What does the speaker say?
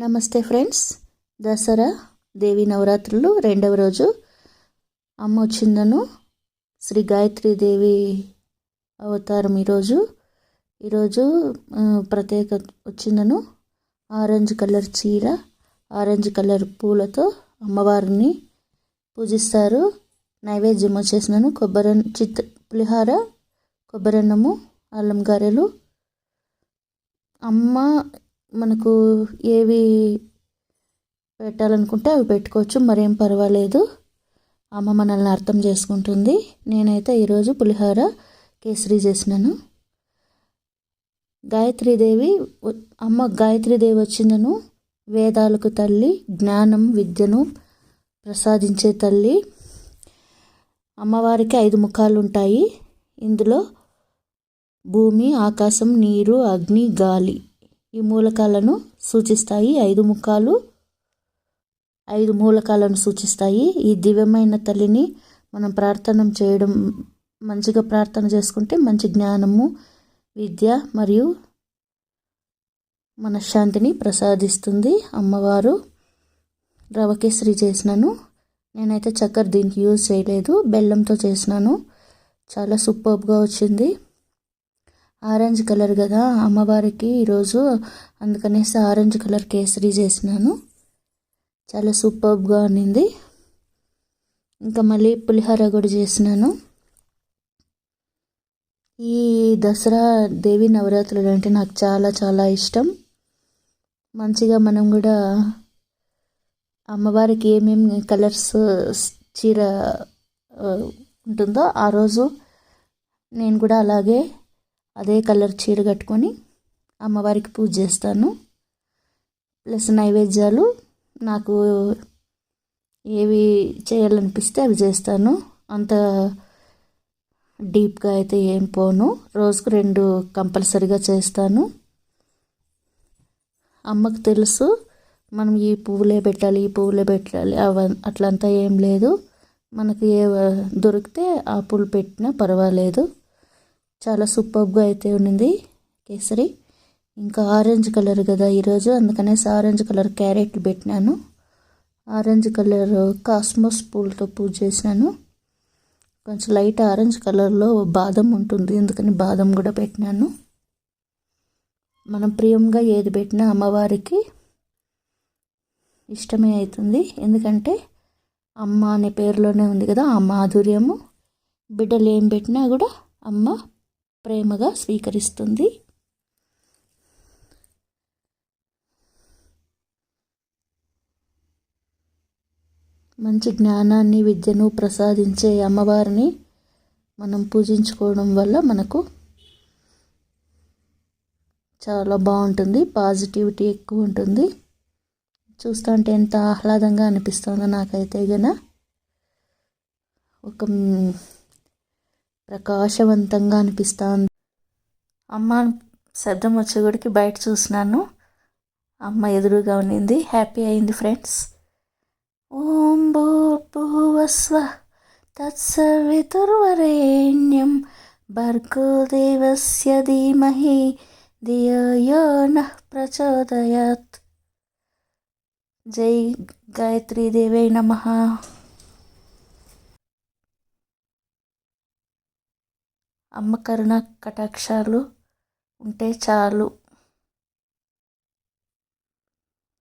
నమస్తే ఫ్రెండ్స్. దసరా దేవి నవరాత్రులు రెండవ రోజు అమ్మ వచ్చిందను శ్రీ గాయత్రీదేవి అవతారం ఈరోజు ప్రత్యేక వచ్చిందను ఆరెంజ్ కలర్ చీర, ఆరెంజ్ కలర్ పూలతో అమ్మవారిని పూజిస్తారు. నైవేద్యం వచ్చేసినాను పులిహార, కొబ్బరన్నము, అల్లం గారెలు. అమ్మ మనకు ఏవి పెట్టాలనుకుంటే అవి పెట్టుకోవచ్చు, మరేం పర్వాలేదు. అమ్మ మనల్ని అర్థం చేసుకుంటుంది. నేనైతే ఈరోజు పులిహోర కేసరి చేసినాను. అమ్మ గాయత్రీదేవి వచ్చిందను వేదాలకు తల్లి, జ్ఞానం విద్యను ప్రసాదించే తల్లి. అమ్మవారికి 5 ముఖాలు ఉంటాయి. ఇందులో భూమి, ఆకాశం, నీరు, అగ్ని, గాలి ఈ మూలకాలను సూచిస్తాయి. 5 ముఖాలు 5 మూలకాలను సూచిస్తాయి. ఈ దివ్యమైన తల్లిని మనం మంచిగా ప్రార్థన చేసుకుంటే మంచి జ్ఞానము, విద్య మరియు మనశ్శాంతిని ప్రసాదిస్తుంది అమ్మవారు. రవ కేసరి చేసినాను. నేనైతే చక్కెర దీనికి యూజ్ చేయలేదు, బెల్లంతో చేసినాను. చాలా సూపర్గా వచ్చింది. ఆరెంజ్ కలర్ కదా అమ్మవారికి ఈరోజు, అందుకనేసి ఆరెంజ్ కలర్ కేసరి చేసినాను. చాలా సూపర్గా ఉన్నింది. ఇంకా మళ్ళీ పులిహోర కూడా చేసినాను. ఈ దసరా దేవి నవరాత్రులు అంటే నాకు చాలా చాలా ఇష్టం. మంచిగా మనం కూడా అమ్మవారికి ఏమేమి కలర్స్ చీర ఉంటుందో ఆ రోజు నేను కూడా అదే కలర్ చీర కట్టుకొని అమ్మవారికి పూజ చేస్తాను. ప్లస్ నైవేద్యాలు నాకు ఏవి చేయాలనిపిస్తే అవి చేస్తాను. అంత డీప్గా అయితే ఏం పోను. రోజుకు 2 కంపల్సరీగా చేస్తాను. అమ్మకు తెలుసు మనం ఈ పువ్వులే పెట్టాలి అట్లంతా ఏం లేదు. మనకు ఏ దొరికితే ఆ పువ్వులు పెట్టినా పర్వాలేదు. చాలా సూపర్గా అయితే ఉన్నింది కేసరి. ఇంకా ఆరెంజ్ కలర్ కదా ఈరోజు, అందుకనేసి ఆరెంజ్ కలర్ క్యారెట్లు పెట్టినాను. ఆరెంజ్ కలర్ కాస్మోస్ పూలతో పూజ చేసినాను. కొంచెం లైట్ ఆరెంజ్ కలర్లో బాదం ఉంటుంది, అందుకని బాదం కూడా పెట్టినాను. మనం ప్రియంగా ఏది పెట్టినా అమ్మవారికి ఇష్టమే అవుతుంది. ఎందుకంటే అమ్మ అనే పేరులోనే ఉంది కదా ఆ మాధుర్యము. బిడ్డలు ఏం పెట్టినా కూడా అమ్మ ప్రేమగా స్వీకరిస్తుంది. మంచి జ్ఞానాన్ని, విద్యను ప్రసాదించే అమ్మవారిని మనం పూజించుకోవడం వల్ల మనకు చాలా బాగుంటుంది. పాజిటివిటీ ఎక్కువ ఉంటుంది. చూస్తుంటే ఎంత ఆహ్లాదంగా అనిపిస్తుందో నాకైతే ఒక ప్రకాశవంతంగా అనిపిస్తుంది. అమ్మ శబ్దం వచ్చేగుడికి బయట చూసినాను. అమ్మ ఎదురుగా ఉన్నింది. హ్యాపీ అయింది ఫ్రెండ్స్. ఓం భూర్భువస్వః తత్సవితుర్వరేణ్యం భర్గో దేవస్య ధీమహి ధియో యో నః ప్రచోదయాత్. జై గాయత్రీదేవై నమః. అమ్మ కరుణ కటాక్షాలు ఉంటే చాలు.